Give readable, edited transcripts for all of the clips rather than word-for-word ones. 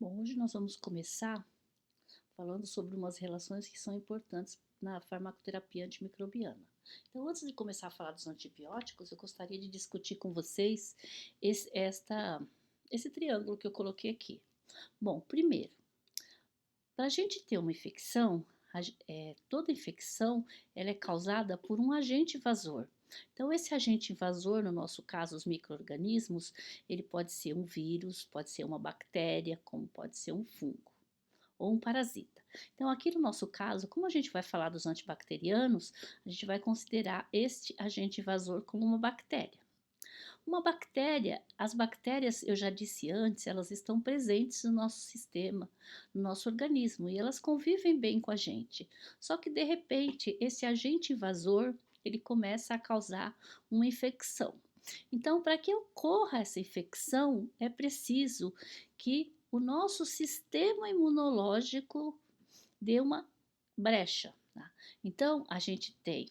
Bom, hoje nós vamos começar falando sobre umas relações que são importantes na farmacoterapia antimicrobiana. Então, antes de começar a falar dos antibióticos, eu gostaria de discutir com vocês esse, esta, esse triângulo que eu coloquei aqui. Bom, primeiro, para a gente ter uma infecção, toda infecção ela é causada por um agente invasor. Então, esse agente invasor, no nosso caso, os micro-organismos, ele pode ser um vírus, pode ser uma bactéria, como pode ser um fungo ou um parasita. Então, aqui no nosso caso, como a gente vai falar dos antibacterianos, a gente vai considerar este agente invasor como uma bactéria. Uma bactéria, as bactérias, eu já disse antes, elas estão presentes no nosso sistema, no nosso organismo, e elas convivem bem com a gente. Só que, de repente, esse agente invasor, ele começa a causar uma infecção. Então, para que ocorra essa infecção, é preciso que o nosso sistema imunológico dê uma brecha. Tá? Então,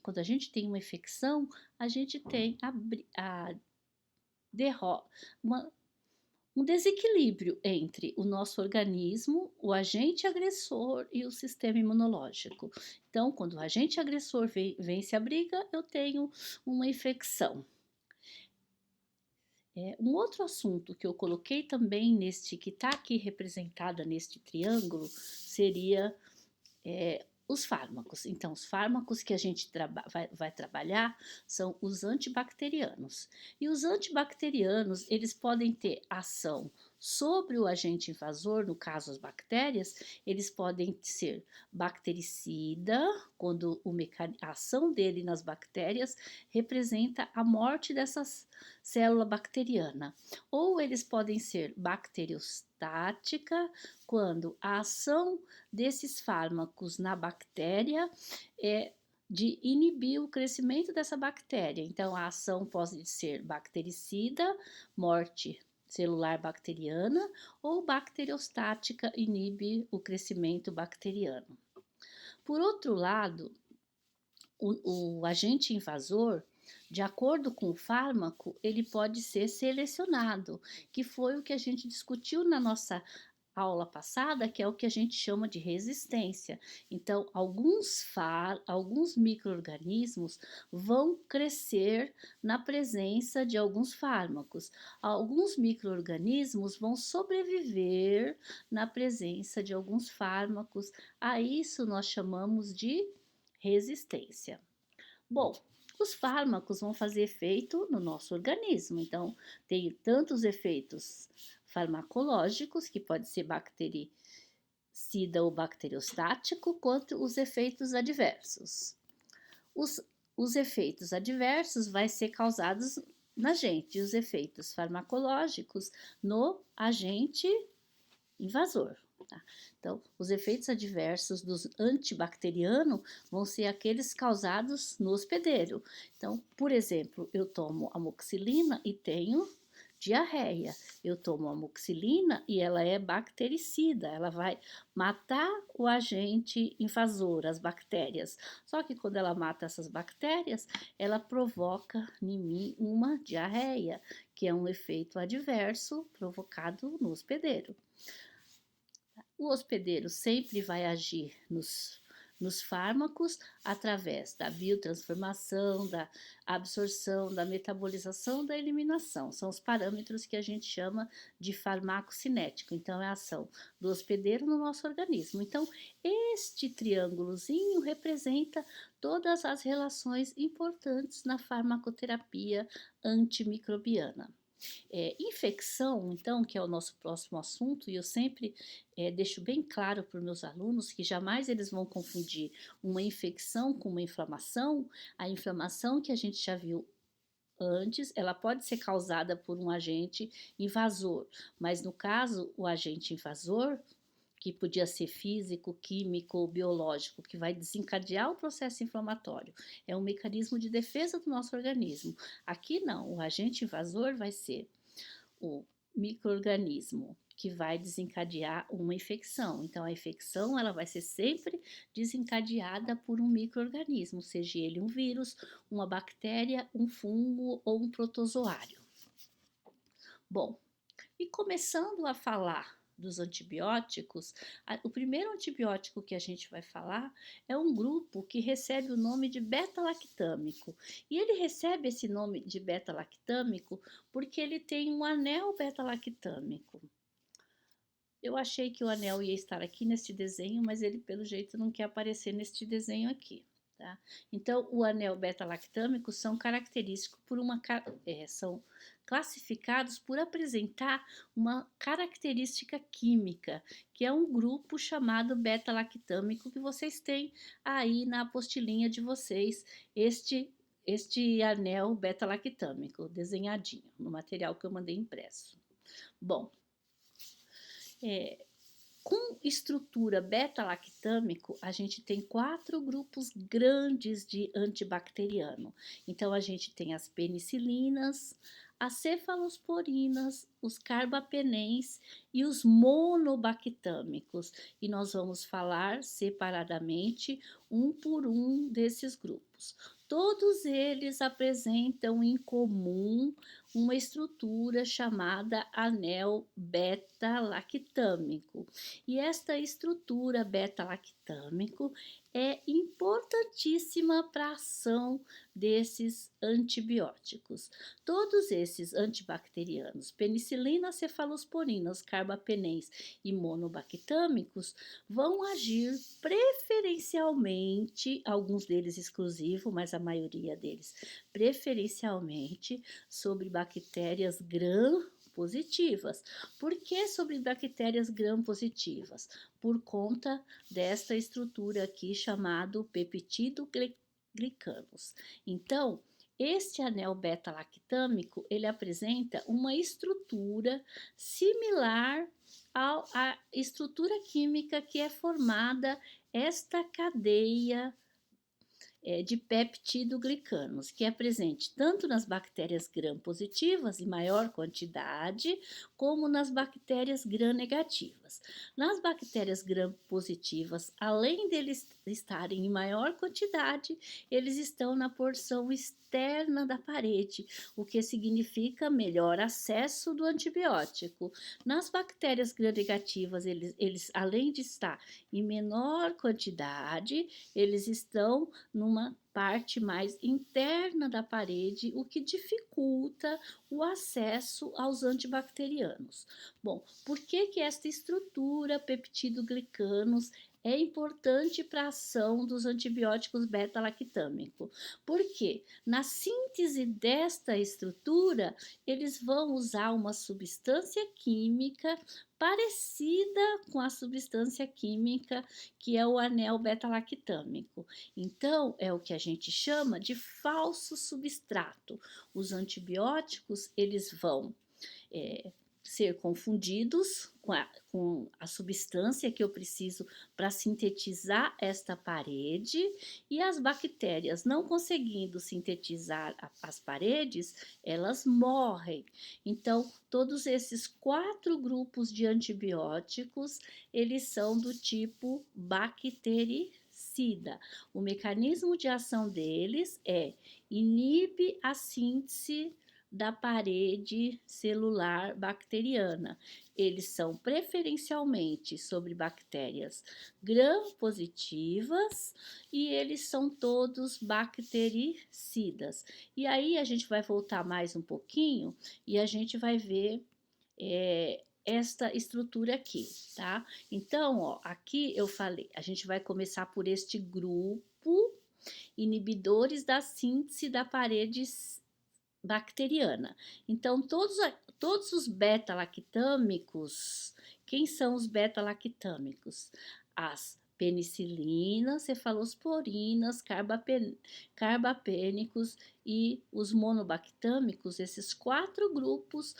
quando a gente tem uma infecção, a gente tem a uma, um desequilíbrio entre o nosso organismo, o agente agressor e o sistema imunológico. Então, quando o agente agressor vence a briga, eu tenho uma infecção. Um outro assunto que eu coloquei também que está aqui representada neste triângulo, seria os fármacos. Então, os fármacos que a gente vai trabalhar são os antibacterianos. E os antibacterianos, eles podem ter ação sobre o agente invasor, no caso as bactérias, eles podem ser bactericida, quando a ação dele nas bactérias representa a morte dessas célula bacteriana. Ou eles podem ser bacteriostática, quando a ação desses fármacos na bactéria é de inibir o crescimento dessa bactéria. Então, a ação pode ser bactericida, morte celular bacteriana, ou bacteriostática, inibe o crescimento bacteriano. Por outro lado, o agente invasor, de acordo com o fármaco, ele pode ser selecionado, que foi o que a gente discutiu na nossa aula passada, que é o que a gente chama de resistência. Então, alguns micro-organismos vão crescer na presença de alguns fármacos. Alguns micro-organismos vão sobreviver na presença de alguns fármacos. A isso nós chamamos de resistência. Bom, os fármacos vão fazer efeito no nosso organismo, então tem tantos efeitos farmacológicos, que pode ser bactericida ou bacteriostático, quanto os efeitos adversos. Os efeitos adversos vai ser causados na gente, e os efeitos farmacológicos no agente invasor. Tá? Então, os efeitos adversos dos antibacterianos vão ser aqueles causados no hospedeiro. Então, por exemplo, eu tomo amoxicilina e tenho diarreia. Eu tomo amoxicilina e ela é bactericida, ela vai matar o agente invasor, as bactérias. Só que quando ela mata essas bactérias, ela provoca em mim uma diarreia, que é um efeito adverso provocado no hospedeiro. O hospedeiro sempre vai agir nos fármacos através da biotransformação, da absorção, da metabolização, da eliminação. São os parâmetros que a gente chama de farmacocinético. Então, é a ação do hospedeiro no nosso organismo. Então, este triângulozinho representa todas as relações importantes na farmacoterapia antimicrobiana. Infecção, então, que é o nosso próximo assunto, e eu sempre deixo bem claro para os meus alunos que jamais eles vão confundir uma infecção com uma inflamação. A inflamação que a gente já viu antes, ela pode ser causada por um agente invasor, mas no caso, o agente invasor, que podia ser físico, químico ou biológico, que vai desencadear o processo inflamatório. É um mecanismo de defesa do nosso organismo. Aqui não, o agente invasor vai ser o micro-organismo que vai desencadear uma infecção. Então, a infecção ela vai ser sempre desencadeada por um micro-organismo, seja ele um vírus, uma bactéria, um fungo ou um protozoário. Bom, e começando a falar dos antibióticos, o primeiro antibiótico que a gente vai falar é um grupo que recebe o nome de beta-lactâmico. E ele recebe esse nome de beta-lactâmico porque ele tem um anel beta-lactâmico. Eu achei que o anel ia estar aqui neste desenho, mas ele, pelo jeito, não quer aparecer neste desenho aqui. Tá? Então, o anel beta-lactâmico são característicos por são classificados por apresentar uma característica química, que é um grupo chamado beta-lactâmico, que vocês têm aí na apostilinha de vocês, este anel beta-lactâmico desenhadinho no material que eu mandei impresso. Bom, com estrutura beta-lactâmico, a gente tem 4 grupos grandes de antibacteriano. Então, a gente tem as penicilinas, as cefalosporinas, os carbapenens e os monobactâmicos. E nós vamos falar separadamente, um por um desses grupos. Todos eles apresentam em comum uma estrutura chamada anel beta-lactâmico. E esta estrutura beta-lactâmico é importantíssima para a ação desses antibióticos. Todos esses antibacterianos, penicilina, cefalosporinas, carbapenens e monobactâmicos, vão agir preferencialmente, alguns deles exclusivo, mas a maioria deles preferencialmente, sobre bactérias gram-positivas. Por que sobre bactérias gram-positivas? Por conta desta estrutura aqui chamado peptidoglicanos. Então, este anel beta-lactâmico, ele apresenta uma estrutura similar à estrutura química que é formada esta cadeia de peptidoglicanos, que é presente tanto nas bactérias gram-positivas, em maior quantidade, como nas bactérias gram-negativas. Nas bactérias gram-positivas, além deles estarem em maior quantidade, eles estão na porção externa da parede, o que significa melhor acesso do antibiótico. Nas bactérias gram-negativas, eles além de estar em menor quantidade, eles estão numa parte mais interna da parede, o que dificulta o acesso aos antibacterianos. Bom, por que esta estrutura peptidoglicanos é importante para a ação dos antibióticos beta-lactâmico? Porque na síntese desta estrutura, eles vão usar uma substância química parecida com a substância química que é o anel beta-lactâmico. Então, é o que a gente chama de falso substrato. Os antibióticos, eles vão ser confundidos com a substância que eu preciso para sintetizar esta parede, e as bactérias, não conseguindo sintetizar as paredes, elas morrem. Então, todos esses 4 grupos de antibióticos, eles são do tipo bactericida. O mecanismo de ação deles inibe a síntese da parede celular bacteriana. Eles são preferencialmente sobre bactérias gram-positivas e eles são todos bactericidas. E aí a gente vai voltar mais um pouquinho e a gente vai ver esta estrutura aqui, tá? Então, ó, aqui eu falei, a gente vai começar por este grupo inibidores da síntese da parede bacteriana. Então, todos os beta-lactâmicos, quem são os beta-lactâmicos? As penicilinas, cefalosporinas, carbapênicos e os monobactâmicos, esses 4 grupos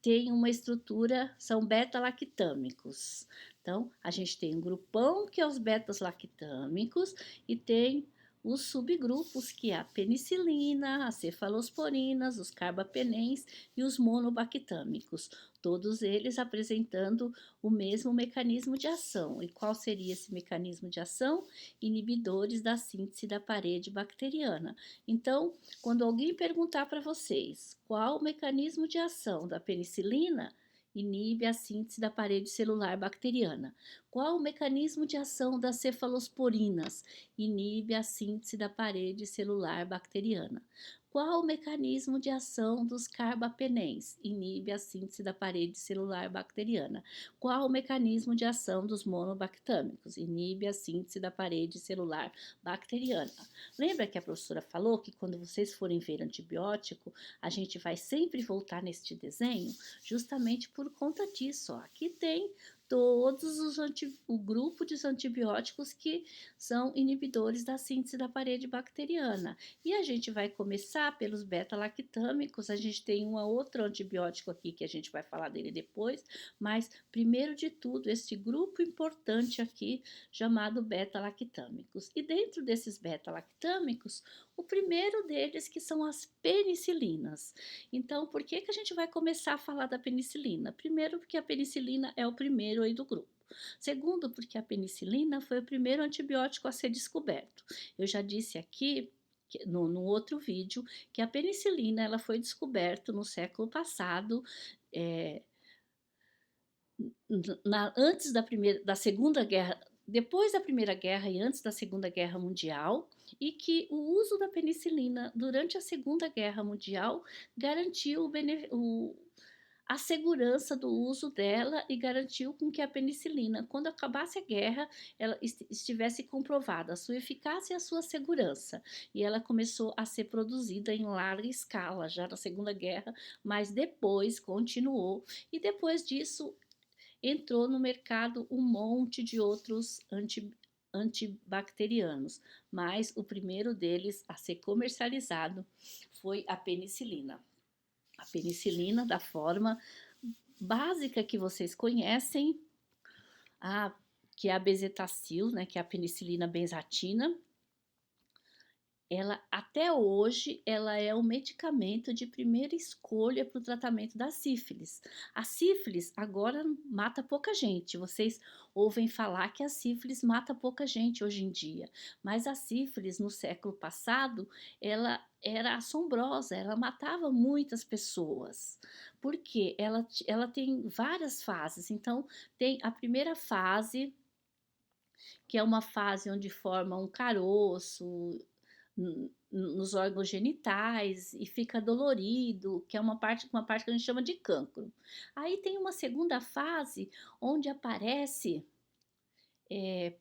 têm uma estrutura, são beta-lactâmicos. Então, a gente tem um grupão que é os betas-lactâmicos e tem os subgrupos, que é a penicilina, as cefalosporinas, os carbapenens e os monobactâmicos, todos eles apresentando o mesmo mecanismo de ação. E qual seria esse mecanismo de ação? Inibidores da síntese da parede bacteriana. Então, quando alguém perguntar para vocês qual o mecanismo de ação da penicilina, inibe a síntese da parede celular bacteriana. Qual o mecanismo de ação das cefalosporinas? Inibe a síntese da parede celular bacteriana. Qual o mecanismo de ação dos carbapenéns? Inibe a síntese da parede celular bacteriana. Qual o mecanismo de ação dos monobactâmicos? Inibe a síntese da parede celular bacteriana. Lembra que a professora falou que quando vocês forem ver antibiótico, a gente vai sempre voltar neste desenho, justamente por conta disso. Ó. Aqui tem o grupo de antibióticos que são inibidores da síntese da parede bacteriana. E a gente vai começar pelos beta-lactâmicos, a gente tem um outro antibiótico aqui que a gente vai falar dele depois, mas primeiro de tudo, esse grupo importante aqui chamado beta-lactâmicos. E dentro desses beta-lactâmicos, o primeiro deles que são as penicilinas. Então, por que a gente vai começar a falar da penicilina? Primeiro, porque a penicilina é o primeiro aí do grupo. Segundo, porque a penicilina foi o primeiro antibiótico a ser descoberto. Eu já disse aqui no outro vídeo que a penicilina ela foi descoberta no século passado, antes da Segunda Guerra, depois da Primeira Guerra e antes da Segunda Guerra Mundial, e que o uso da penicilina durante a Segunda Guerra Mundial garantiu a segurança do uso dela e garantiu com que a penicilina, quando acabasse a guerra, ela estivesse comprovada a sua eficácia e a sua segurança. E ela começou a ser produzida em larga escala já na Segunda Guerra, mas depois continuou. E depois disso, entrou no mercado um monte de outros antibacterianos, mas o primeiro deles a ser comercializado foi a penicilina. A penicilina da forma básica que vocês conhecem, que é a bezetacil, né, que é a penicilina benzatina. Ela até hoje ela é o medicamento de primeira escolha para o tratamento da sífilis. A sífilis agora mata pouca gente. Vocês ouvem falar que a sífilis mata pouca gente hoje em dia, mas a sífilis no século passado ela era assombrosa, ela matava muitas pessoas, porque ela tem várias fases. Então tem a primeira fase, que é uma fase onde forma um caroço nos órgãos genitais e fica dolorido, que é uma parte que a gente chama de cancro. Aí tem uma segunda fase onde aparece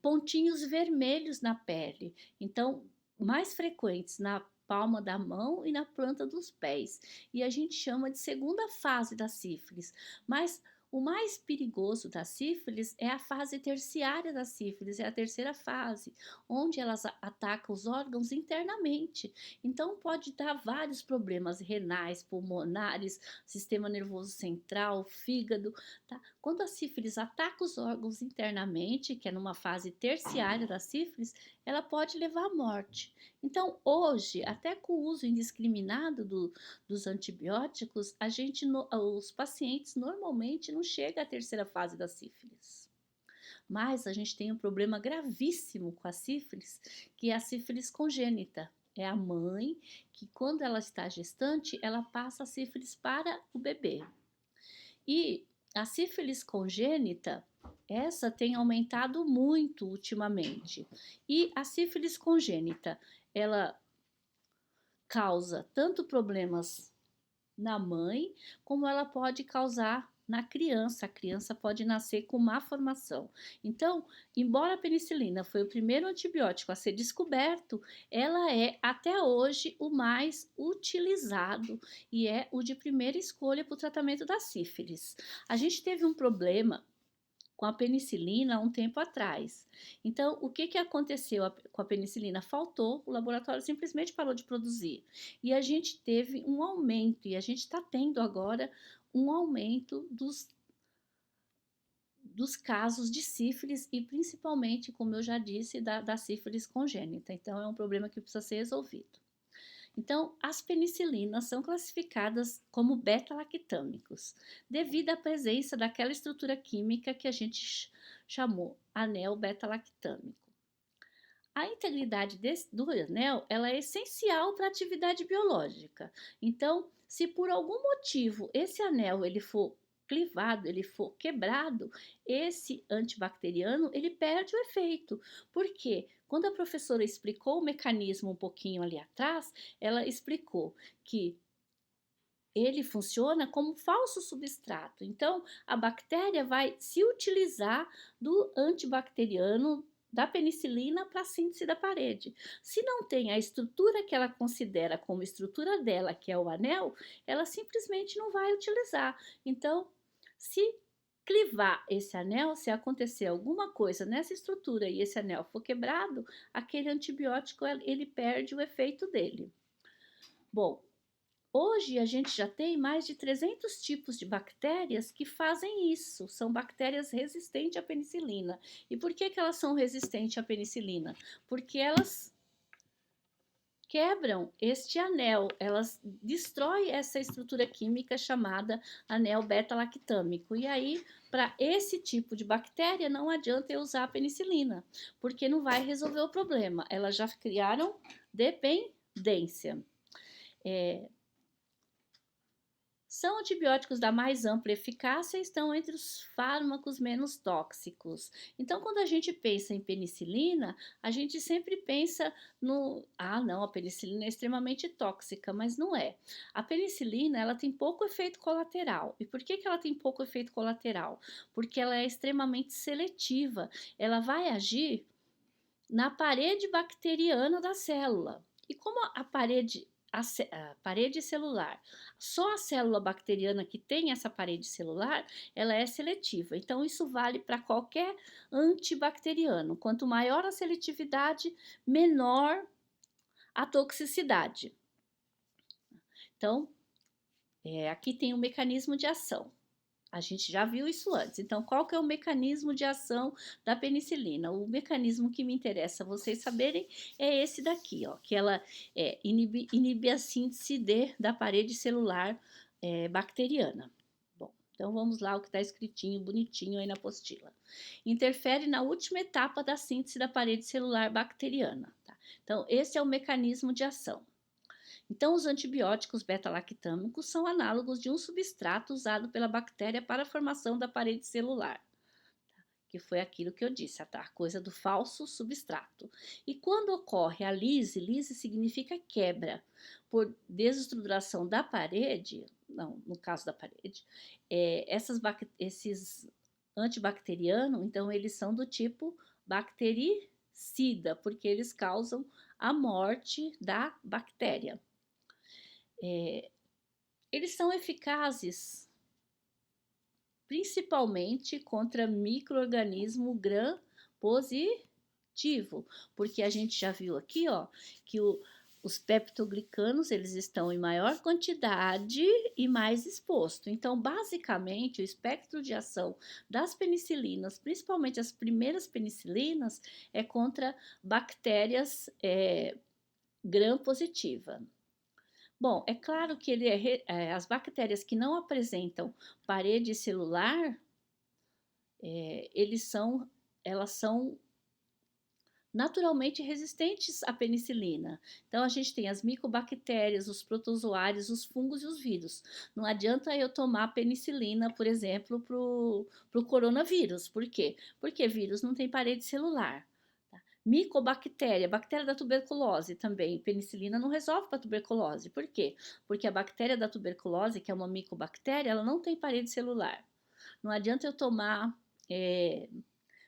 pontinhos vermelhos na pele, então mais frequentes na palma da mão e na planta dos pés. E a gente chama de segunda fase da sífilis. Mas o mais perigoso da sífilis é a fase terciária da sífilis, é a terceira fase, onde elas atacam os órgãos internamente. Então pode dar vários problemas renais, pulmonares, sistema nervoso central, fígado, tá? Quando a sífilis ataca os órgãos internamente, que é numa fase terciária da sífilis, ela pode levar à morte. Então, hoje, até com o uso indiscriminado dos antibióticos, os pacientes normalmente não chegam à terceira fase da sífilis. Mas a gente tem um problema gravíssimo com a sífilis, que é a sífilis congênita. É a mãe que, quando ela está gestante, ela passa a sífilis para o bebê. E a sífilis congênita, essa tem aumentado muito ultimamente. E a sífilis congênita, ela causa tanto problemas na mãe, como ela pode causar na criança. A criança pode nascer com má formação. Então, embora a penicilina foi o primeiro antibiótico a ser descoberto, ela é até hoje o mais utilizado e é o de primeira escolha para o tratamento da sífilis. A gente teve um problema com a penicilina há um tempo atrás. Então, o que aconteceu com a penicilina? Faltou, o laboratório simplesmente parou de produzir. E a gente teve um aumento, e a gente está tendo agora um aumento dos casos de sífilis e principalmente, como eu já disse, da sífilis congênita. Então, é um problema que precisa ser resolvido. Então, as penicilinas são classificadas como beta-lactâmicos, devido à presença daquela estrutura química que a gente chamou anel beta-lactâmico. A integridade do anel ela é essencial para a atividade biológica. Então, se por algum motivo esse anel ele for clivado, ele for quebrado, esse antibacteriano, ele perde o efeito. Por quê? Quando a professora explicou o mecanismo um pouquinho ali atrás, ela explicou que ele funciona como falso substrato. Então, a bactéria vai se utilizar do antibacteriano da penicilina para a síntese da parede. Se não tem a estrutura que ela considera como estrutura dela, que é o anel, ela simplesmente não vai utilizar. Então, se clivar esse anel, se acontecer alguma coisa nessa estrutura e esse anel for quebrado, aquele antibiótico ele perde o efeito dele. Bom, hoje a gente já tem mais de 300 tipos de bactérias que fazem isso. São bactérias resistentes à penicilina. E por que elas são resistentes à penicilina? Porque elas quebram este anel, elas destroem essa estrutura química chamada anel beta-lactâmico. E aí, para esse tipo de bactéria, não adianta eu usar a penicilina, porque não vai resolver o problema. Elas já criaram dependência. São antibióticos da mais ampla eficácia e estão entre os fármacos menos tóxicos. Então, quando a gente pensa em penicilina, a gente sempre pensa no... Ah, não, a penicilina é extremamente tóxica, mas não é. A penicilina, ela tem pouco efeito colateral. E por que ela tem pouco efeito colateral? Porque ela é extremamente seletiva. Ela vai agir na parede bacteriana da célula. E como a parede celular, só a célula bacteriana que tem essa parede celular, ela é seletiva. Então, isso vale para qualquer antibacteriano. Quanto maior a seletividade, menor a toxicidade. Então, aqui tem um mecanismo de ação. A gente já viu isso antes. Então, qual que é o mecanismo de ação da penicilina? O mecanismo que me interessa vocês saberem é esse daqui, ó, que ela inibe a síntese da parede celular bacteriana. Bom, então vamos lá o que está escritinho, bonitinho aí na apostila. Interfere na última etapa da síntese da parede celular bacteriana. Tá? Então, esse é o mecanismo de ação. Então, os antibióticos beta-lactâmicos são análogos de um substrato usado pela bactéria para a formação da parede celular, que foi aquilo que eu disse, a coisa do falso substrato. E quando ocorre a lise significa quebra por desestruturação da parede, não, no caso da parede, esses antibacterianos, então eles são do tipo bactericida, porque eles causam a morte da bactéria. Eles são eficazes principalmente contra micro-organismo gram-positivo, porque a gente já viu aqui, ó, que os peptoglicanos, eles estão em maior quantidade e mais exposto. Então, basicamente, o espectro de ação das penicilinas, principalmente as primeiras penicilinas, é contra bactérias gram-positiva. Bom, é claro que as bactérias que não apresentam parede celular, elas são naturalmente resistentes à penicilina. Então, a gente tem as micobactérias, os protozoários, os fungos e os vírus. Não adianta eu tomar penicilina, por exemplo, para o coronavírus. Por quê? Porque vírus não tem parede celular. Micobactéria, bactéria da tuberculose também. Penicilina não resolve para tuberculose. Por quê? Porque a bactéria da tuberculose, que é uma micobactéria, ela não tem parede celular. Não adianta eu tomar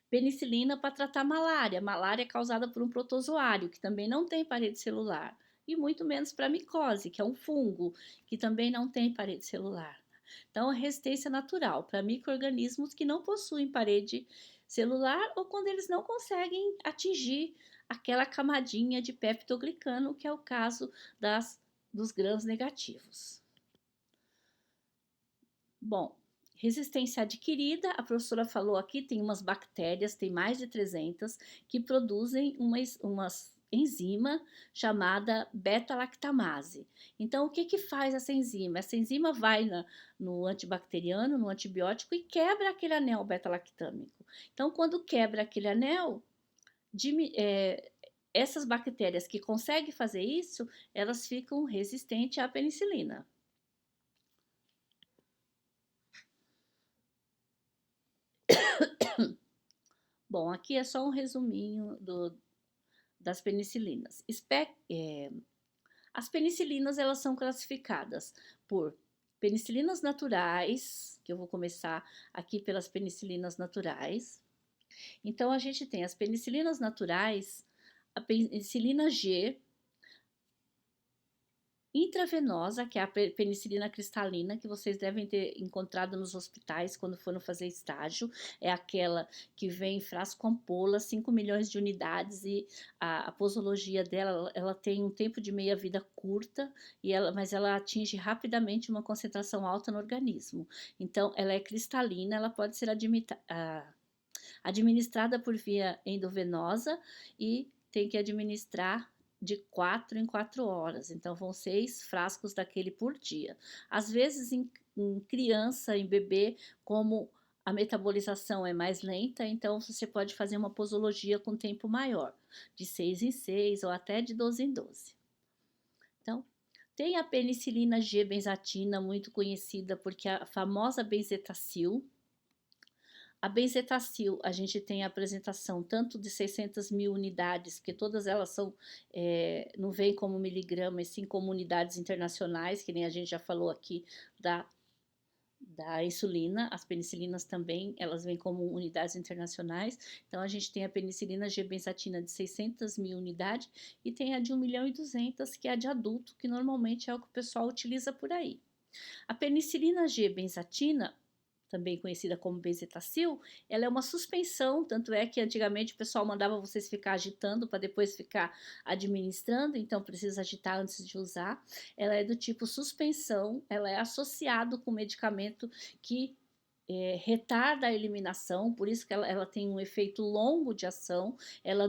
penicilina para tratar malária. Malária é causada por um protozoário, que também não tem parede celular. E muito menos para micose, que é um fungo, que também não tem parede celular. Então, a resistência natural para micro-organismos que não possuem parede celular ou quando eles não conseguem atingir aquela camadinha de peptoglicano, que é o caso dos grãos negativos. Bom, resistência adquirida, a professora falou aqui, tem umas bactérias, tem mais de 300, que produzem umas enzima chamada beta-lactamase. Então, o que faz essa enzima? Essa enzima vai no antibacteriano, no antibiótico e quebra aquele anel beta-lactâmico. Então, quando quebra aquele anel, essas bactérias que conseguem fazer isso, elas ficam resistentes à penicilina. Bom, aqui é só um resuminho das penicilinas. As penicilinas, elas são classificadas por penicilinas naturais, que eu vou começar aqui pelas penicilinas naturais. Então, a gente tem as penicilinas naturais, a penicilina G, intravenosa, que é a penicilina cristalina, que vocês devem ter encontrado nos hospitais quando foram fazer estágio. É aquela que vem em frasco ampola, 5 milhões de unidades, e a posologia dela, ela tem um tempo de meia-vida curta, mas ela atinge rapidamente uma concentração alta no organismo. Então, ela é cristalina, ela pode ser administrada por via endovenosa e tem que administrar de 4 em 4 horas. Então, vão 6 frascos daquele por dia. Às vezes, em criança, em bebê, como a metabolização é mais lenta, então você pode fazer uma posologia com tempo maior, de 6 em 6 ou até de 12 em 12. Então, tem a penicilina G benzatina, muito conhecida porque a famosa benzetacil. A benzetacil, a gente tem a apresentação tanto de 600 mil unidades, que todas elas são, não vêm como miligrama, e sim como unidades internacionais, que nem a gente já falou aqui da insulina. As penicilinas também, elas vêm como unidades internacionais. Então, a gente tem a penicilina G-benzatina de 600 mil unidades e tem a de 1.200.000, que é a de adulto, que normalmente é o que o pessoal utiliza por aí. A penicilina G-benzatina, também conhecida como benzetacil, ela é uma suspensão, tanto é que antigamente o pessoal mandava vocês ficar agitando para depois ficar administrando, então precisa agitar antes de usar. Ela é do tipo suspensão, ela é associado com medicamento que retarda a eliminação, por isso que ela tem um efeito longo de ação, ela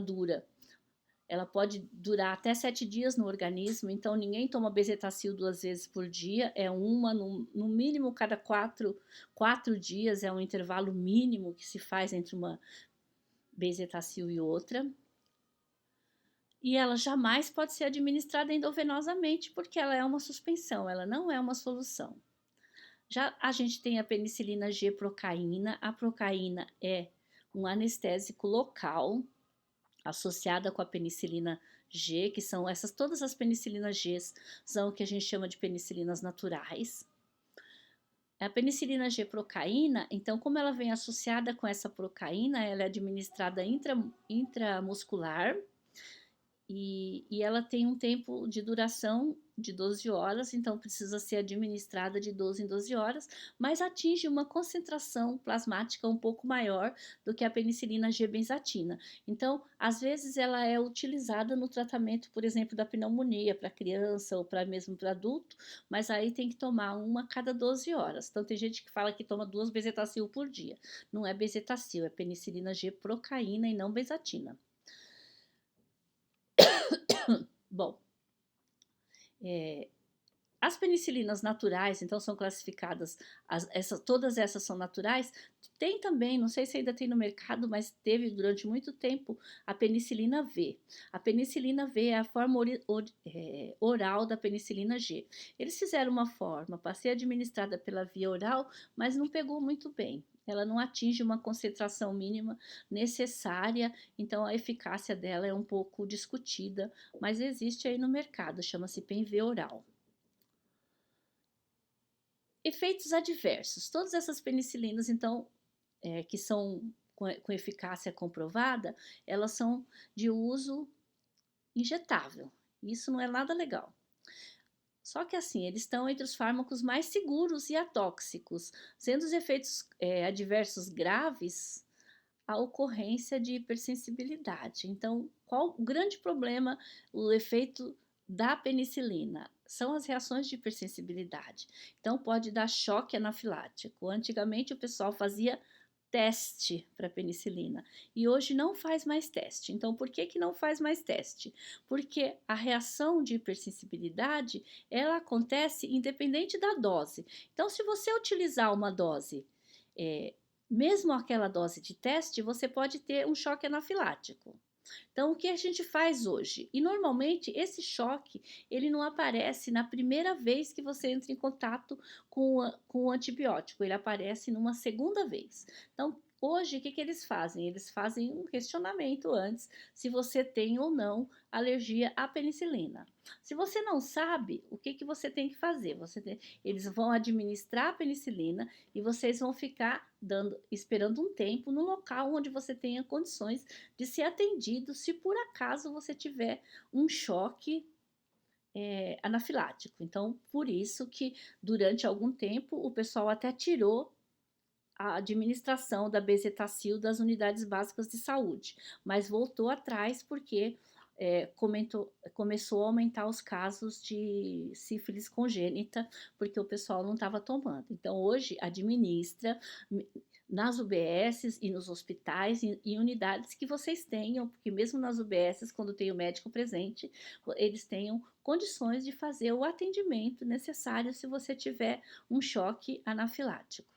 pode durar até 7 dias no organismo, então ninguém toma bezetacil 2 vezes por dia, é uma, no mínimo cada 4 dias, é um intervalo mínimo que se faz entre uma bezetacil e outra. E ela jamais pode ser administrada endovenosamente, porque ela é uma suspensão, ela não é uma solução. Já a gente tem a penicilina G-procaína, a procaína é um anestésico local, associada com a penicilina G, que são todas as penicilinas Gs são o que a gente chama de penicilinas naturais. A penicilina G-procaína, então, como ela vem associada com essa procaína, ela é administrada intramuscular e ela tem um tempo de duração de 12 horas, então precisa ser administrada de 12 em 12 horas, mas atinge uma concentração plasmática um pouco maior do que a penicilina G-benzatina. Então, às vezes ela é utilizada no tratamento, por exemplo, da pneumonia para criança ou para mesmo para adulto, mas aí tem que tomar uma a cada 12 horas. Então, tem gente que fala que toma 2 bezetacil por dia. Não é bezetacil, é penicilina G-procaína e não benzatina. Bom, as penicilinas naturais, então, são classificadas, todas essas são naturais. Tem também, não sei se ainda tem no mercado, mas teve durante muito tempo a penicilina V. A penicilina V é a forma oral da penicilina G. Eles fizeram uma forma para ser administrada pela via oral, mas não pegou muito bem. Ela não atinge uma concentração mínima necessária, então a eficácia dela é um pouco discutida, mas existe aí no mercado, chama-se PenV oral. Efeitos adversos. Todas essas penicilinas, então, que são com eficácia comprovada, elas são de uso injetável. Isso não é nada legal. Só que assim, eles estão entre os fármacos mais seguros e atóxicos, sendo os efeitos adversos graves a ocorrência de hipersensibilidade. Então, qual o grande problema, o efeito da penicilina? São as reações de hipersensibilidade. Então, pode dar choque anafilático. Antigamente, o pessoal fazia teste para penicilina e hoje não faz mais teste. Então, por que não faz mais teste? Porque a reação de hipersensibilidade, ela acontece independente da dose. Então, se você utilizar uma dose mesmo aquela dose de teste, você pode ter um choque anafilático. Então, o que a gente faz hoje? E normalmente esse choque, ele não aparece na primeira vez que você entra em contato com o antibiótico, ele aparece numa segunda vez. Então, Hoje, o que eles fazem? Eles fazem um questionamento antes se você tem ou não alergia à penicilina. Se você não sabe, o que você tem que fazer? Eles vão administrar a penicilina e vocês vão ficar esperando um tempo no local onde você tenha condições de ser atendido se por acaso você tiver um choque anafilático. Então, por isso que durante algum tempo o pessoal até tirou a administração da bezetacil das unidades básicas de saúde, mas voltou atrás porque começou a aumentar os casos de sífilis congênita, porque o pessoal não estava tomando. Então, hoje, administra nas UBSs e nos hospitais, em unidades que vocês tenham, porque mesmo nas UBSs, quando tem o médico presente, eles tenham condições de fazer o atendimento necessário se você tiver um choque anafilático.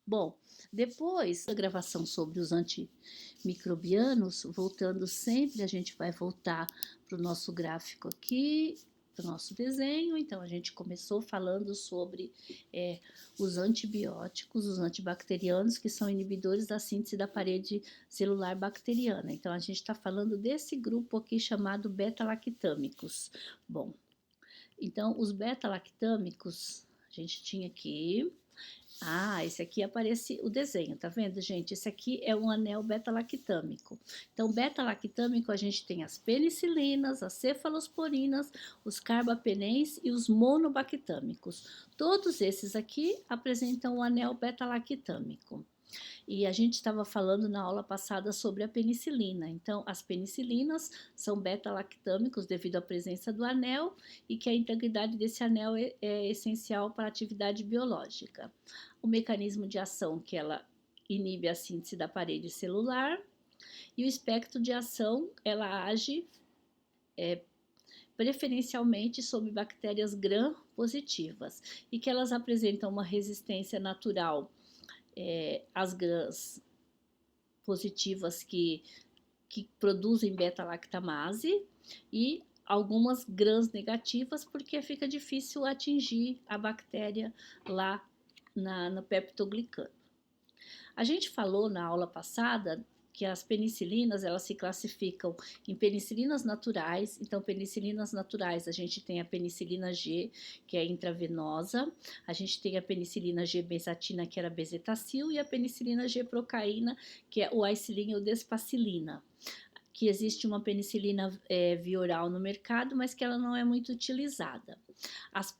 Bom, depois da gravação sobre os antimicrobianos, voltando sempre, a gente vai voltar para o nosso gráfico aqui, para o nosso desenho. Então, a gente começou falando sobre os antibióticos, os antibacterianos, que são inibidores da síntese da parede celular bacteriana. Então, a gente está falando desse grupo aqui chamado beta-lactâmicos. Bom, então, os beta-lactâmicos, a gente tinha aqui... esse aqui aparece o desenho, tá vendo, gente? Esse aqui é um anel beta-lactâmico. Então, beta-lactâmico, a gente tem as penicilinas, as cefalosporinas, os carbapenens e os monobactâmicos. Todos esses aqui apresentam o anel beta-lactâmico. E a gente estava falando na aula passada sobre a penicilina. Então, as penicilinas são beta-lactâmicos devido à presença do anel e que a integridade desse anel é essencial para a atividade biológica. O mecanismo de ação que ela inibe a síntese da parede celular e o espectro de ação, ela age preferencialmente sobre bactérias gram-positivas e que elas apresentam uma resistência natural as grãs positivas que produzem beta-lactamase e algumas grãs negativas, porque fica difícil atingir a bactéria lá no peptoglicano. A gente falou na aula passada que as penicilinas, elas se classificam em penicilinas naturais. Então, penicilinas naturais, a gente tem a penicilina G, que é intravenosa, a gente tem a penicilina G-benzatina, que era bezetacil, e a penicilina G-procaína, que é o aicilina ou despacilina, que existe uma penicilina via oral no mercado, mas que ela não é muito utilizada.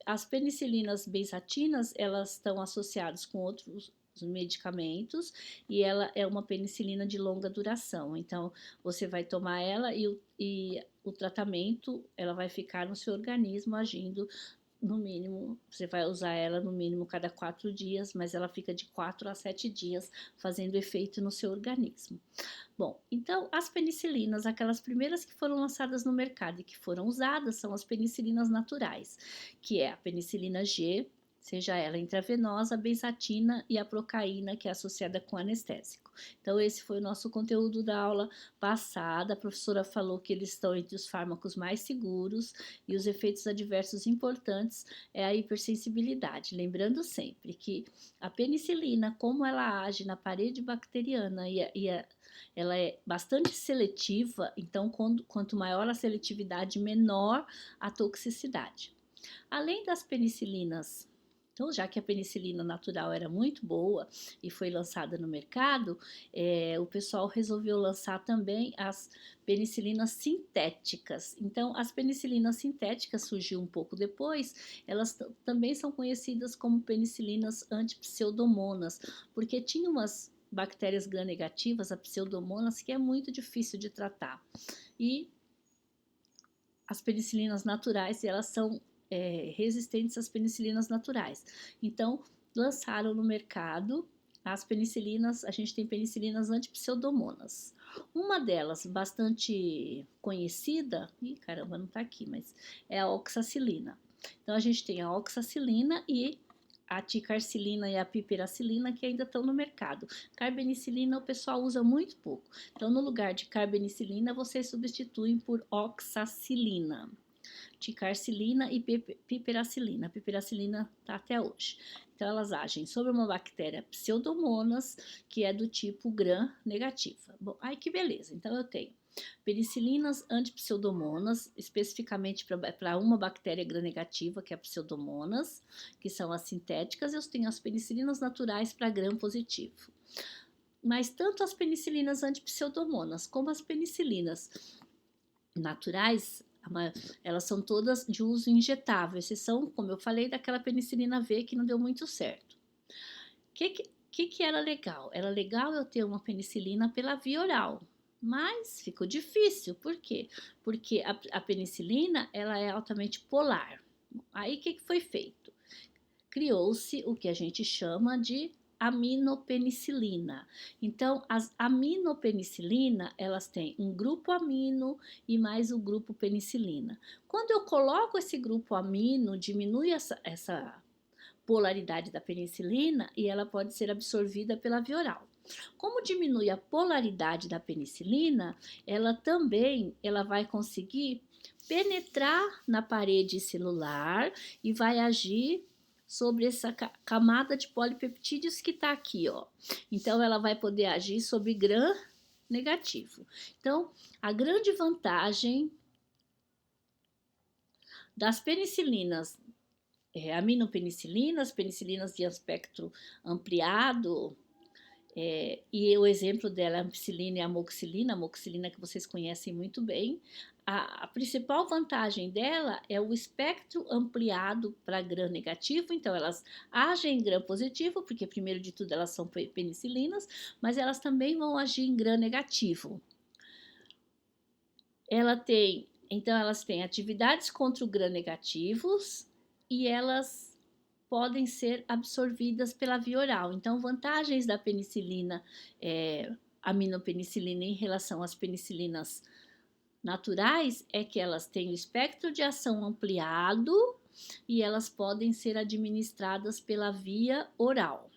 As penicilinas benzatinas, elas estão associadas com outros medicamentos e ela é uma penicilina de longa duração. Então, você vai tomar ela e o tratamento, ela vai ficar no seu organismo agindo no mínimo, você vai usar ela no mínimo cada 4 dias, mas ela fica de 4 a 7 dias fazendo efeito no seu organismo. Bom, então as penicilinas, aquelas primeiras que foram lançadas no mercado e que foram usadas, são as penicilinas naturais, que é a penicilina G, seja ela intravenosa, a benzatina e a procaína, que é associada com anestésico. Então, esse foi o nosso conteúdo da aula passada. A professora falou que eles estão entre os fármacos mais seguros e os efeitos adversos importantes é a hipersensibilidade. Lembrando sempre que a penicilina, como ela age na parede bacteriana ela é bastante seletiva, então quanto maior a seletividade, menor a toxicidade. Além das penicilinas, então, já que a penicilina natural era muito boa e foi lançada no mercado, o pessoal resolveu lançar também as penicilinas sintéticas. Então, as penicilinas sintéticas surgiu um pouco depois, elas também são conhecidas como penicilinas antipseudomonas, porque tinham umas bactérias gram-negativas, a pseudomonas, que é muito difícil de tratar. E as penicilinas naturais, elas são resistentes às penicilinas naturais. Então, lançaram no mercado as penicilinas, a gente tem penicilinas antipseudomonas. Uma delas, bastante conhecida, caramba, não tá aqui, mas é a oxacilina. Então, a gente tem a oxacilina e a ticarcilina e a piperacilina, que ainda estão no mercado. Carbenicilina o pessoal usa muito pouco. Então, no lugar de carbenicilina, vocês substituem por oxacilina. ticarcilina e piperacilina. A piperacilina está até hoje. Então, elas agem sobre uma bactéria Pseudomonas, que é do tipo gram negativa. Bom, aí que beleza. Então, eu tenho penicilinas antipseudomonas, especificamente para uma bactéria gram-negativa, que é a Pseudomonas, que são as sintéticas, eu tenho as penicilinas naturais para gram-positivo. Mas tanto as penicilinas antipseudomonas como as penicilinas naturais, elas são todas de uso injetável, exceção, como eu falei, daquela penicilina V que não deu muito certo. Que era legal? Era legal eu ter uma penicilina pela via oral, mas ficou difícil. Por quê? Porque a penicilina, ela é altamente polar. Aí o que foi feito? Criou-se o que a gente chama de aminopenicilina. Então, as aminopenicilina, elas têm um grupo amino e mais o grupo penicilina. Quando eu coloco esse grupo amino, diminui essa polaridade da penicilina e ela pode ser absorvida pela via oral. Como diminui a polaridade da penicilina, ela vai conseguir penetrar na parede celular e vai agir sobre essa camada de polipeptídeos que está aqui, ó. Então, ela vai poder agir sobre gram negativo. Então, a grande vantagem das penicilinas, aminopenicilinas, penicilinas de espectro ampliado, e o exemplo dela é a ampicilina e a amoxicilina que vocês conhecem muito bem. A principal vantagem dela é o espectro ampliado para gram negativo, então elas agem em gram positivo, porque primeiro de tudo elas são penicilinas, mas elas também vão agir em gram negativo. Então elas têm atividades contra o gram negativos e elas podem ser absorvidas pela via oral. Então, vantagens da penicilina, aminopenicilina em relação às penicilinas naturais é que elas têm o espectro de ação ampliado e elas podem ser administradas pela via oral.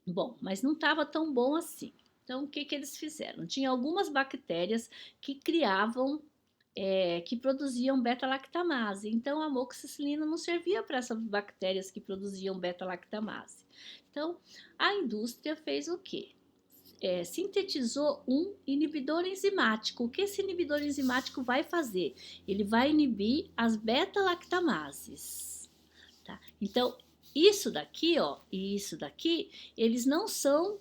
Bom, mas não estava tão bom assim. Então, o que eles fizeram? Tinha algumas bactérias que que produziam beta-lactamase. Então, a amoxicilina não servia para essas bactérias que produziam beta-lactamase. Então, a indústria fez o quê? Sintetizou um inibidor enzimático. O que esse inibidor enzimático vai fazer? Ele vai inibir as beta-lactamases. Tá? Então, isso daqui, ó, e isso daqui, eles não são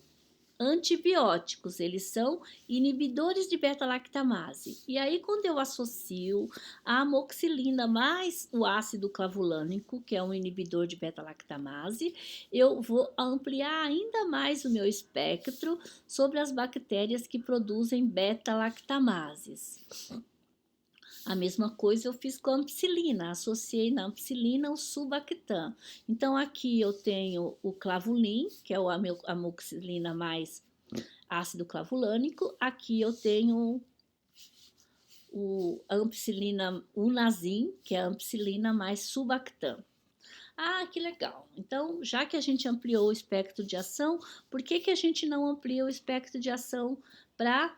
antibióticos, eles são inibidores de beta-lactamase. E aí, quando eu associo a amoxicilina mais o ácido clavulânico, que é um inibidor de beta-lactamase, eu vou ampliar ainda mais o meu espectro sobre as bactérias que produzem beta-lactamases. A mesma coisa eu fiz com a ampicilina, associei na ampicilina o sulbactam. Então, aqui eu tenho o clavulin, que é a amoxicilina mais ácido clavulânico. Aqui eu tenho a ampicilina unazin, que é a ampicilina mais sulbactam. Ah, que legal. Então, já que a gente ampliou o espectro de ação, por que a gente não amplia o espectro de ação para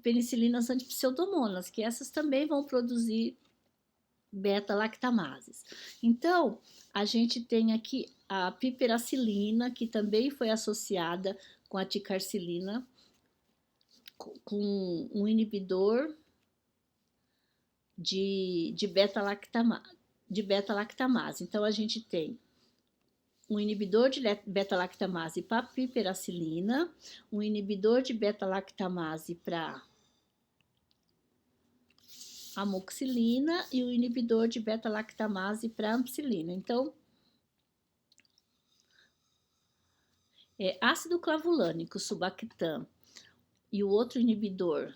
penicilinas antipseudomonas, que essas também vão produzir beta-lactamases. Então, a gente tem aqui a piperacilina, que também foi associada com a ticarcilina, com um inibidor de beta-lactamase. Então, a gente tem um inibidor de beta-lactamase para piperacilina, um inibidor de beta-lactamase para amoxicilina e o inibidor de beta-lactamase para ampicilina. Então, ácido clavulânico, sulbactam, e o outro inibidor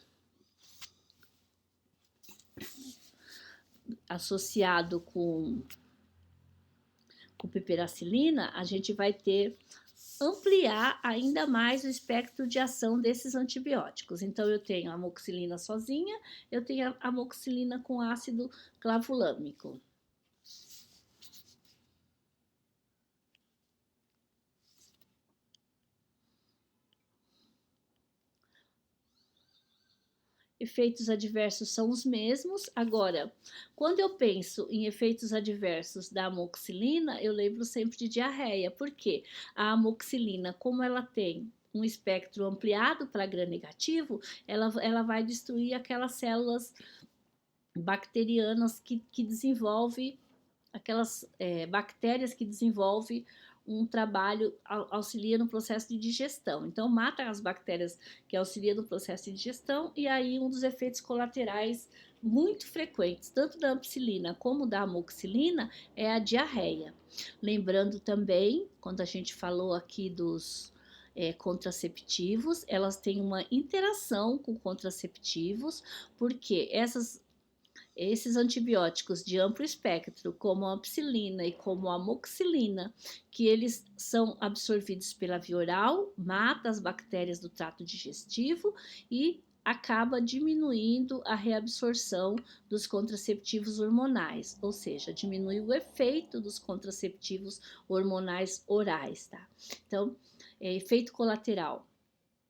associado com piperacilina, a gente vai ampliar ainda mais o espectro de ação desses antibióticos. Então, eu tenho a amoxicilina sozinha, eu tenho a amoxicilina com ácido clavulâmico. efeitos adversos são os mesmos. Agora, quando eu penso em efeitos adversos da amoxicilina, eu lembro sempre de diarreia, porque a amoxicilina, como ela tem um espectro ampliado para gram-negativo, ela vai destruir aquelas células bacterianas que desenvolve, aquelas bactérias que desenvolvem um trabalho, auxilia no processo de digestão. Então, mata as bactérias que auxiliam no processo de digestão, e aí um dos efeitos colaterais muito frequentes, tanto da ampicilina como da amoxicilina, é a diarreia. Lembrando também, quando a gente falou aqui dos contraceptivos, elas têm uma interação com contraceptivos, porque esses antibióticos de amplo espectro, como a ampicilina e como a amoxicilina, que eles são absorvidos pela via oral, mata as bactérias do trato digestivo e acaba diminuindo a reabsorção dos contraceptivos hormonais, ou seja, diminui o efeito dos contraceptivos hormonais orais, tá? Então, efeito colateral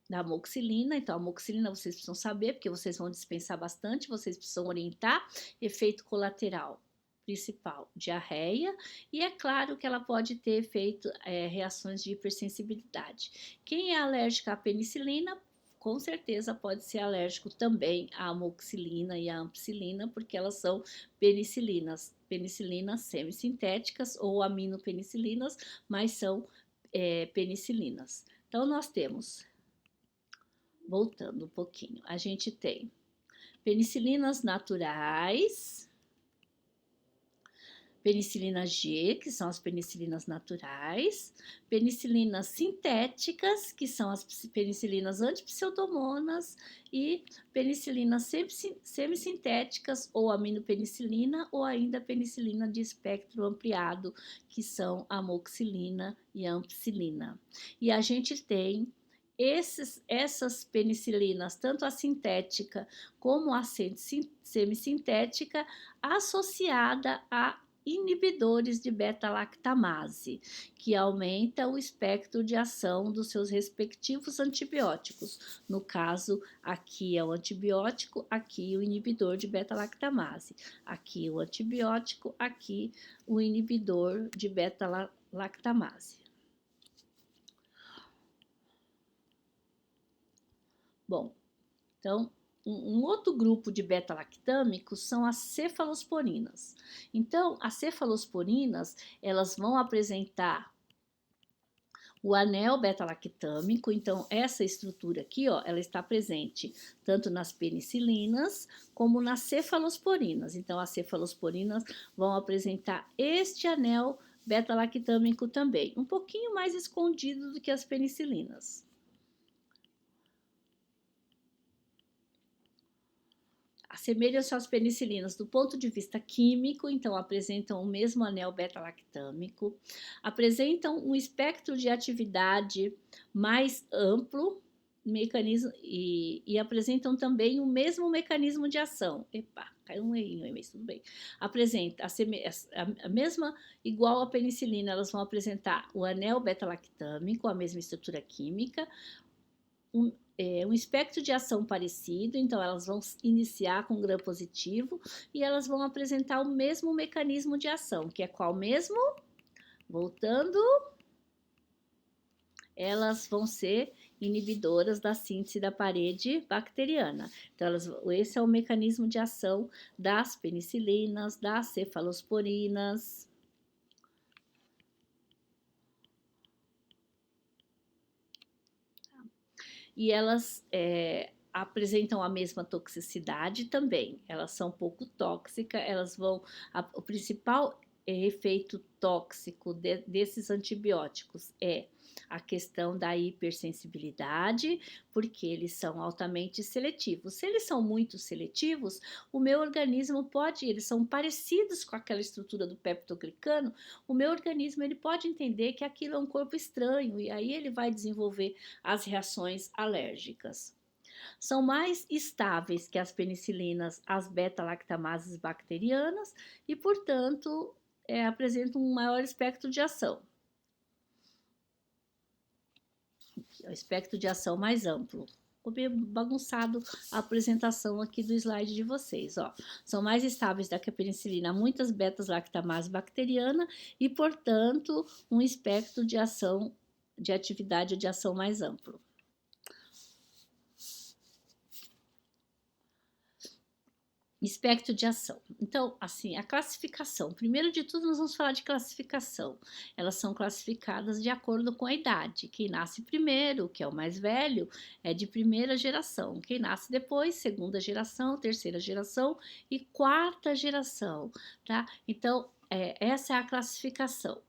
da amoxicilina. Então, a amoxicilina vocês precisam saber, porque vocês vão dispensar bastante, vocês precisam orientar. Efeito colateral principal, diarreia, e é claro que ela pode ter efeito, reações de hipersensibilidade. Quem é alérgico à penicilina, com certeza pode ser alérgico também à amoxicilina e à ampicilina, porque elas são penicilinas semissintéticas ou aminopenicilinas, mas são penicilinas. Então, nós temos, voltando um pouquinho, a gente tem penicilinas naturais, penicilina G, que são as penicilinas naturais, penicilinas sintéticas, que são as penicilinas antipseudomonas, e penicilinas semissintéticas, ou aminopenicilina, ou ainda penicilina de espectro ampliado, que são a amoxicilina e a ampicilina. E a gente tem essas penicilinas, tanto a sintética como a semissintética, associada a inibidores de beta-lactamase, que aumenta o espectro de ação dos seus respectivos antibióticos. No caso, aqui é o antibiótico, aqui o inibidor de beta-lactamase. Aqui o antibiótico, aqui o inibidor de beta-lactamase. Bom, então, um outro grupo de beta-lactâmicos são as cefalosporinas. Então, as cefalosporinas, elas vão apresentar o anel beta-lactâmico. Então, essa estrutura aqui, ó, ela está presente tanto nas penicilinas como nas cefalosporinas. Então, as cefalosporinas vão apresentar este anel beta-lactâmico também, um pouquinho mais escondido do que as penicilinas. Assemelham-se às penicilinas do ponto de vista químico, então apresentam o mesmo anel beta-lactâmico, apresentam um espectro de atividade mais amplo, e apresentam também o mesmo mecanismo de ação. Epa, caiu um errinho aí, mas tudo bem. Apresenta a mesma, igual a penicilina, elas vão apresentar o anel beta-lactâmico, a mesma estrutura química, um espectro de ação parecido, então elas vão iniciar com gram positivo e elas vão apresentar o mesmo mecanismo de ação, que é qual mesmo? Voltando, elas vão ser inibidoras da síntese da parede bacteriana. Então, esse é o mecanismo de ação das penicilinas, das cefalosporinas. E elas apresentam a mesma toxicidade também. Elas são pouco tóxicas, o principal efeito tóxico desses antibióticos é a questão da hipersensibilidade, porque eles são altamente seletivos. Se eles são muito seletivos, o meu organismo eles são parecidos com aquela estrutura do peptoglicano, o meu organismo ele pode entender que aquilo é um corpo estranho, e aí ele vai desenvolver as reações alérgicas. São mais estáveis que as penicilinas, as beta-lactamases bacterianas, e, portanto, apresentam um maior espectro de ação. O espectro de ação mais amplo. ficou meio bagunçado a apresentação aqui do slide de vocês, ó. São mais estáveis do que a penicilina, muitas betas-lactamase bacteriana e, portanto, um espectro de ação, de atividade de ação mais amplo. Espectro de ação. Então, assim, a classificação. Primeiro de tudo, nós vamos falar de classificação. Elas são classificadas de acordo com a idade. Quem nasce primeiro, que é o mais velho, é de primeira geração. Quem nasce depois, segunda geração, terceira geração e quarta geração, tá? Então, essa é a classificação.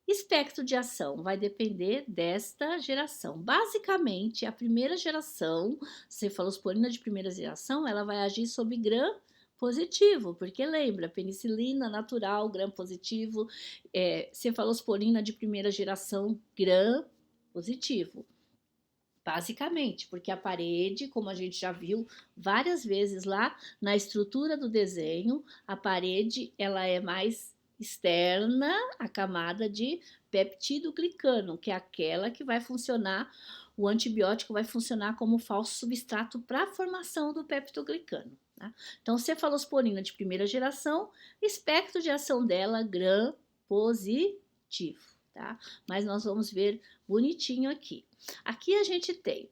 Espectro de ação vai depender desta geração. Basicamente, a primeira geração, cefalosporina de primeira geração, ela vai agir sob gram positivo, porque lembra, penicilina natural, gram positivo, cefalosporina de primeira geração, gram positivo. Basicamente, porque a parede, como a gente já viu várias vezes lá na estrutura do desenho, a parede ela é mais externa, a camada de peptidoglicano, que é aquela que vai funcionar, o antibiótico vai funcionar como falso substrato para a formação do peptidoglicano. Tá? Então, cefalosporina de primeira geração, espectro de ação dela, gram positivo, tá? Mas nós vamos ver bonitinho aqui. Aqui a gente tem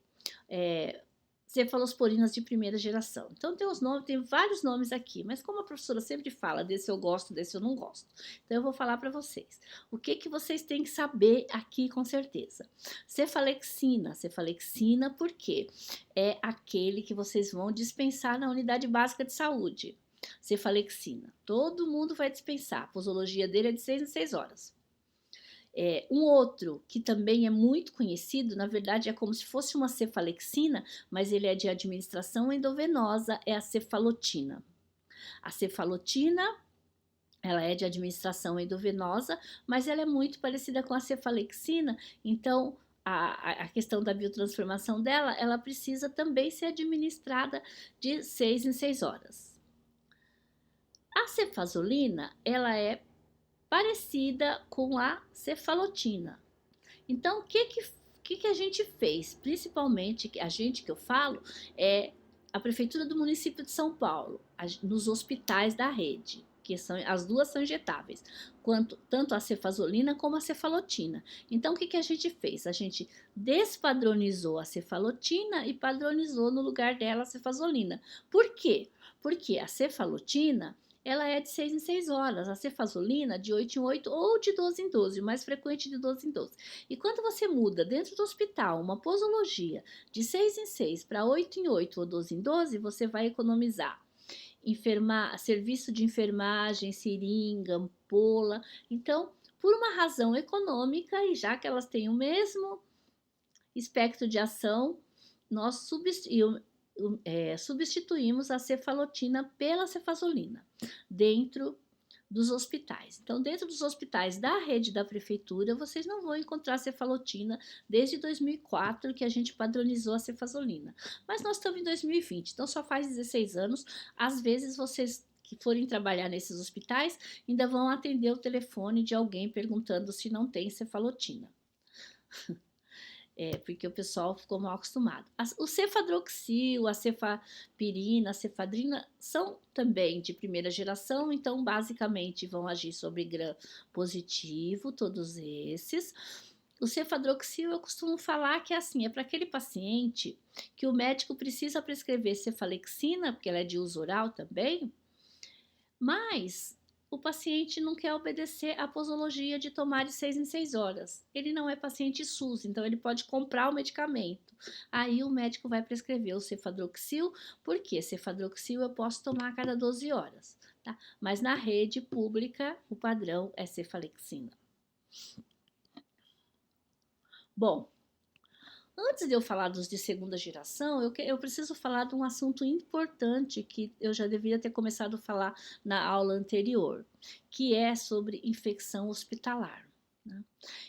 cefalosporinas de primeira geração. Então tem vários nomes aqui, mas como a professora sempre fala, desse eu gosto, desse eu não gosto. Então eu vou falar para vocês. O que vocês têm que saber aqui com certeza? Cefalexina porque é aquele que vocês vão dispensar na unidade básica de saúde. Cefalexina. Todo mundo vai dispensar. A posologia dele é de 6 em 6 horas. Um outro que também é muito conhecido, na verdade é como se fosse uma cefalexina, mas ele é de administração endovenosa, é a cefalotina. A cefalotina, ela é de administração endovenosa, mas ela é muito parecida com a cefalexina, então a questão da biotransformação dela, ela precisa também ser administrada de 6 em 6 horas. A cefazolina, ela é parecida com a cefalotina. Então, o que a gente fez? Principalmente, a gente que eu falo, é a Prefeitura do município de São Paulo, nos hospitais da rede, que as duas são injetáveis, tanto a cefazolina como a cefalotina. Então, o que a gente fez? A gente despadronizou a cefalotina e padronizou no lugar dela a cefazolina. Por quê? Porque a cefalotina ela é de 6 em 6 horas, a cefazolina de 8 em 8 ou de 12 em 12, o mais frequente de 12 em 12. E quando você muda dentro do hospital uma posologia de 6 em 6 para 8 em 8 ou 12 em 12, você vai economizar serviço de enfermagem, seringa, ampola. Então, por uma razão econômica, e já que elas têm o mesmo espectro de ação, nós substituímos a cefalotina pela cefazolina dentro dos hospitais. Então, dentro dos hospitais da rede da prefeitura, vocês não vão encontrar cefalotina desde 2004 que a gente padronizou a cefazolina. Mas nós estamos em 2020, então só faz 16 anos. Às vezes vocês que forem trabalhar nesses hospitais ainda vão atender o telefone de alguém perguntando se não tem cefalotina. Porque o pessoal ficou mal acostumado. O cefadroxil, a cefapirina, a cefadrina são também de primeira geração, então basicamente vão agir sobre gram positivo, todos esses. O cefadroxil eu costumo falar que é para aquele paciente que o médico precisa prescrever cefalexina, porque ela é de uso oral também, mas o paciente não quer obedecer à posologia de tomar de 6 em 6 horas. Ele não é paciente SUS, então ele pode comprar o medicamento. Aí o médico vai prescrever o cefadroxil, porque cefadroxil eu posso tomar a cada 12 horas, tá? Mas na rede pública o padrão é cefalexina. Bom, antes de eu falar dos de segunda geração, eu preciso falar de um assunto importante que eu já deveria ter começado a falar na aula anterior, que é sobre infecção hospitalar. Né?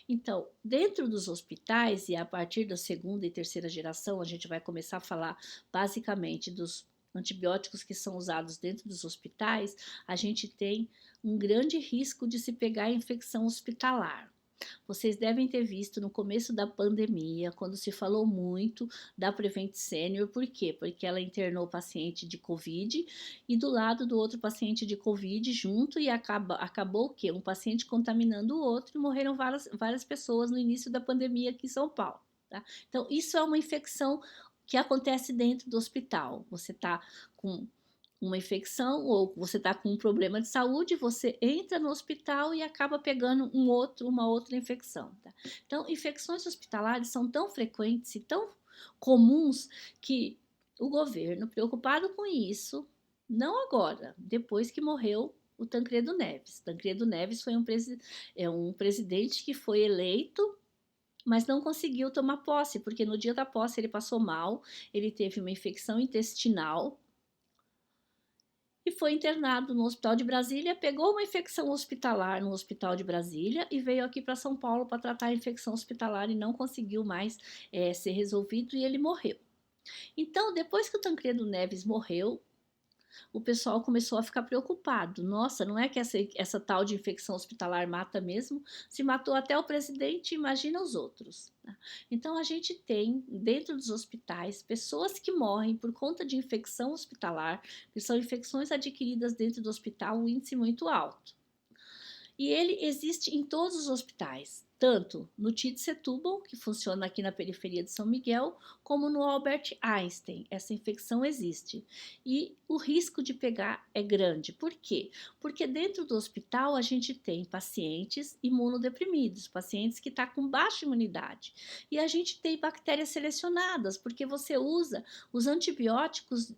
Então, dentro dos hospitais, e a partir da segunda e terceira geração, a gente vai começar a falar basicamente dos antibióticos que são usados dentro dos hospitais, a gente tem um grande risco de se pegar infecção hospitalar. Vocês devem ter visto no começo da pandemia, quando se falou muito da Prevent Senior, por quê? Porque ela internou o paciente de Covid e do lado do outro paciente de Covid junto e acabou o quê? Um paciente contaminando o outro e morreram várias pessoas no início da pandemia aqui em São Paulo. Tá? Então, isso é uma infecção que acontece dentro do hospital. Você está com uma infecção ou você está com um problema de saúde, você entra no hospital e acaba pegando uma outra infecção. Tá? Então, infecções hospitalares são tão frequentes e tão comuns que o governo, preocupado com isso, não agora, depois que morreu o Tancredo Neves. Tancredo Neves foi um presidente que foi eleito, mas não conseguiu tomar posse, porque no dia da posse ele passou mal, ele teve uma infecção intestinal e foi internado no Hospital de Brasília, pegou uma infecção hospitalar no Hospital de Brasília e veio aqui para São Paulo para tratar a infecção hospitalar e não conseguiu mais ser resolvido e ele morreu. Então, depois que o Tancredo Neves morreu, o pessoal começou a ficar preocupado. Nossa, não é que essa tal de infecção hospitalar mata mesmo? Se matou até o presidente, imagina os outros. Né? Então, a gente tem, dentro dos hospitais, pessoas que morrem por conta de infecção hospitalar, que são infecções adquiridas dentro do hospital, um índice muito alto. E ele existe em todos os hospitais, tanto no TID Setúbal, que funciona aqui na periferia de São Miguel, como no Albert Einstein. Essa infecção existe. E o risco de pegar é grande. Por quê? Porque dentro do hospital a gente tem pacientes imunodeprimidos, pacientes que estão com baixa imunidade. E a gente tem bactérias selecionadas, porque você usa os antibióticos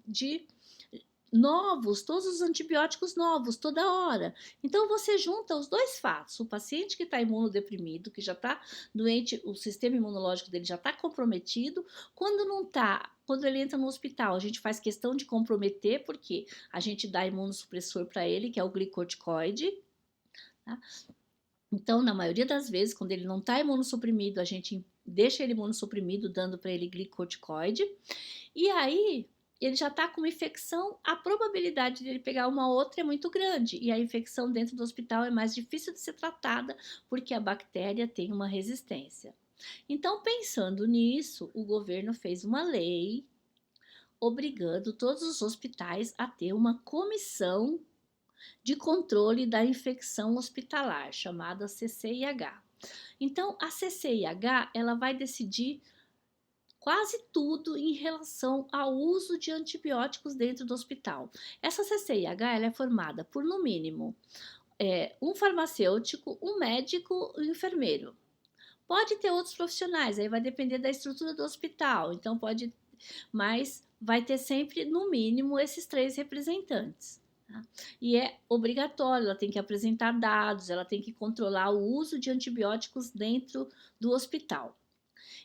novos, todos os antibióticos novos, toda hora. Então, você junta os dois fatos: o paciente que está imunodeprimido, que já está doente, o sistema imunológico dele já está comprometido, quando não está. Quando ele entra no hospital, a gente faz questão de comprometer, porque a gente dá imunossupressor para ele, que é o glicorticoide. Tá? Então, na maioria das vezes, quando ele não está imunossuprimido, a gente deixa ele imunossuprimido, dando para ele glicorticoide. E aí, ele já está com uma infecção, a probabilidade de ele pegar uma outra é muito grande. E a infecção dentro do hospital é mais difícil de ser tratada, porque a bactéria tem uma resistência. Então, pensando nisso, o governo fez uma lei obrigando todos os hospitais a ter uma comissão de controle da infecção hospitalar, chamada CCIH. Então, a CCIH, ela vai decidir quase tudo em relação ao uso de antibióticos dentro do hospital. Essa CCIH ela é formada por, no mínimo, um farmacêutico, um médico e um enfermeiro. Pode ter outros profissionais, aí vai depender da estrutura do hospital, então pode, mas vai ter sempre, no mínimo, esses 3 representantes. Tá? E é obrigatório, ela tem que apresentar dados, ela tem que controlar o uso de antibióticos dentro do hospital.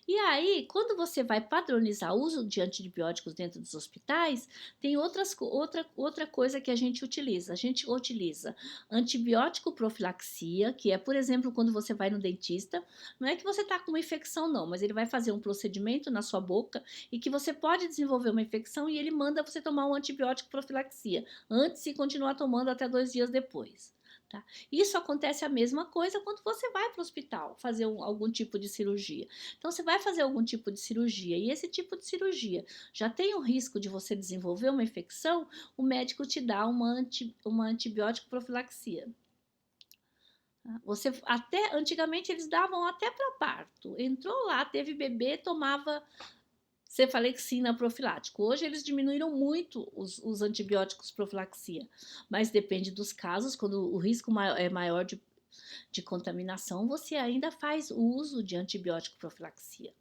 E aí, quando você vai padronizar o uso de antibióticos dentro dos hospitais, tem outra coisa que a gente utiliza. A gente utiliza antibiótico profilaxia, que é, por exemplo, quando você vai no dentista, não é que você está com uma infecção, não, mas ele vai fazer um procedimento na sua boca e que você pode desenvolver uma infecção e ele manda você tomar um antibiótico profilaxia, antes e continuar tomando até 2 dias depois. Tá? Isso acontece a mesma coisa quando você vai para o hospital fazer algum tipo de cirurgia. Então, você vai fazer algum tipo de cirurgia e esse tipo de cirurgia já tem o risco de você desenvolver uma infecção, o médico te dá uma antibiótico profilaxia. Você até antigamente eles davam até para parto. Entrou lá, teve bebê, tomava cefalexina profilático. Hoje eles diminuíram muito os antibióticos profilaxia, mas depende dos casos, quando o risco é maior de contaminação, você ainda faz uso de antibiótico profilaxia.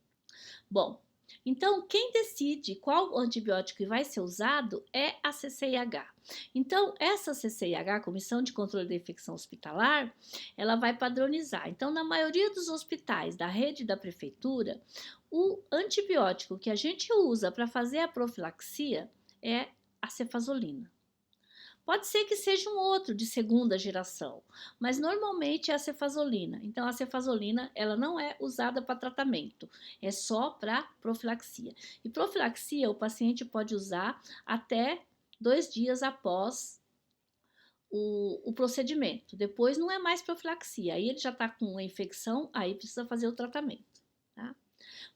Bom, então quem decide qual antibiótico vai ser usado é a CCIH. Então, essa CCIH, Comissão de Controle da Infecção Hospitalar, ela vai padronizar. Então, na maioria dos hospitais da rede da prefeitura, o antibiótico que a gente usa para fazer a profilaxia é a cefazolina. Pode ser que seja um outro de segunda geração, mas normalmente é a cefazolina. Então, a cefazolina ela não é usada para tratamento, é só para profilaxia. E profilaxia o paciente pode usar até 2 dias após o procedimento. Depois não é mais profilaxia, aí ele já está com uma infecção, aí precisa fazer o tratamento, tá?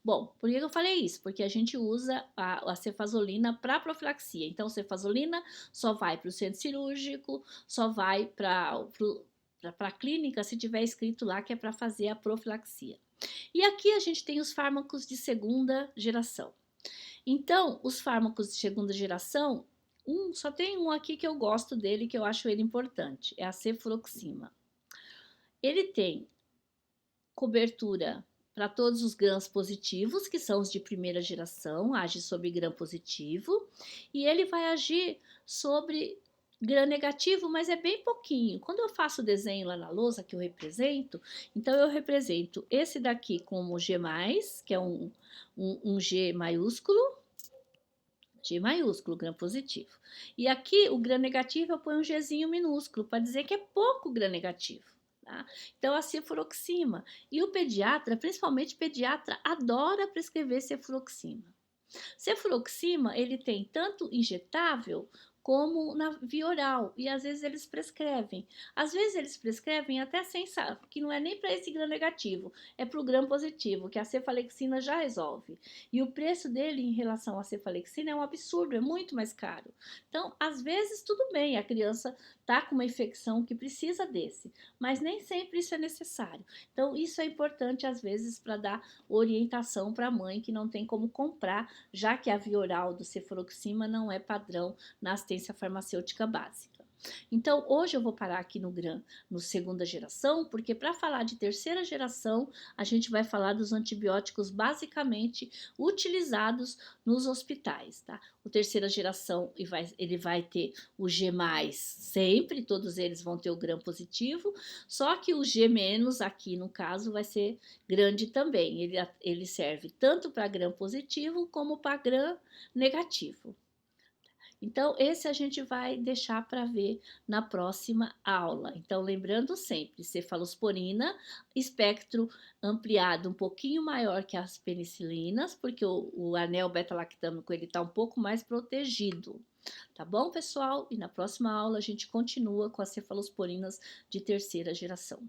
Bom, por que eu falei isso? Porque a gente usa a cefazolina para profilaxia. Então, cefazolina só vai para o centro cirúrgico, só vai para a clínica se tiver escrito lá que é para fazer a profilaxia. E aqui a gente tem os fármacos de segunda geração. Então, os fármacos de segunda geração, só tem um aqui que eu gosto dele, que eu acho ele importante, é a cefuroxima. Ele tem cobertura para todos os grãos positivos, que são os de primeira geração, age sobre gram positivo, e ele vai agir sobre gram negativo, mas é bem pouquinho. Quando eu faço o desenho lá na lousa que eu represento, então eu represento esse daqui como G+, que é um G maiúsculo, gram positivo. E aqui o gram negativo eu ponho um Gzinho minúsculo, para dizer que é pouco gram negativo. Tá? Então, a cefuroxima. E o pediatra, principalmente pediatra, adora prescrever cefuroxima. Cefuroxima, ele tem tanto injetável como na via oral, e às vezes eles prescrevem. Às vezes eles prescrevem até sem saber, que não é nem para esse gram negativo, é para o gram positivo, que a cefalexina já resolve. E o preço dele em relação à cefalexina é um absurdo, é muito mais caro. Então, às vezes tudo bem, a criança tá com uma infecção que precisa desse, mas nem sempre isso é necessário. Então, isso é importante às vezes para dar orientação para a mãe que não tem como comprar, já que a via oral do cefuroxima não é padrão na assistência farmacêutica básica. Então, hoje eu vou parar aqui no segunda geração, porque para falar de terceira geração, a gente vai falar dos antibióticos basicamente utilizados nos hospitais, tá? O terceira geração, ele vai ter o G+, sempre, todos eles vão ter o gram positivo, só que o G-, aqui no caso, vai ser grande também. Ele serve tanto para gram positivo como para gram negativo. Então, esse a gente vai deixar para ver na próxima aula. Então, lembrando sempre, cefalosporina, espectro ampliado um pouquinho maior que as penicilinas, porque o anel beta-lactâmico ele está um pouco mais protegido. Tá bom, pessoal? E na próxima aula a gente continua com as cefalosporinas de terceira geração.